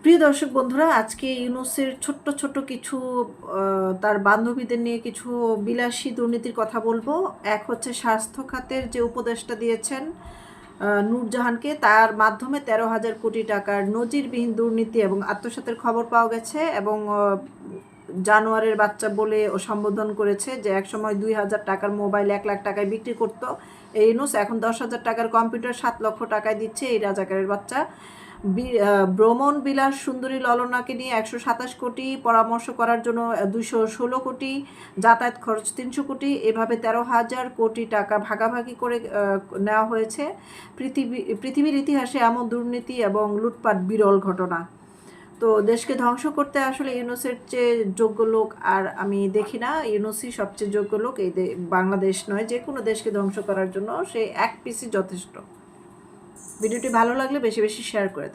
প্রিয় দর্শক বন্ধুরা, আজকে ইউনূসের ছোট্ট ছোট্ট কিছু তার বান্ধবীদের নিয়ে কিছু বিলাসী দুর্নীতির কথা বলবো। এক হচ্ছে স্বাস্থ্য খাতের যে উপদেষ্টা দিয়েছেন নূরজাহানকে, তার মাধ্যমে 13,000 কোটি টাকার নজিরবিহীন দুর্নীতি এবং আত্মসাতের খবর পাওয়া গেছে এবং জানোয়ারের বাচ্চা বলে ও সম্বোধন করেছে যে একসময় 2,000 টাকার মোবাইল 1 লাখ টাকায় বিক্রি করতো এই ইউনূস, এখন 10,000 টাকার কম্পিউটার 7 লক্ষ টাকায় দিচ্ছে এই রাজাকারের বাচ্চা। ভ্রমণ বিলাস সুন্দরী ললনাকে নিয়ে 127 কোটি, পরামর্শ করার জন্য 216 কোটি, যাতায়াত খরচ 300 কোটি, এভাবে 13,000 কোটি টাকা ভাগাভাগি করে নেওয়া হয়েছে। পৃথিবীর ইতিহাসে এমন দুর্নীতি এবং লুটপাট বিরল ঘটনা। তো দেশকে ধ্বংস করতে আসলে ইউনূসের চেয়ে যোগ্য লোক আর আমি দেখি না। ইউনূসই সবচেয়ে যোগ্য লোক, এই বাংলাদেশ নয়, যে কোনো দেশকে ধ্বংস করার জন্য সে এক পিসই যথেষ্ট। ভিডিওটি ভালো লাগলে বেশি বেশি শেয়ার করে দেন।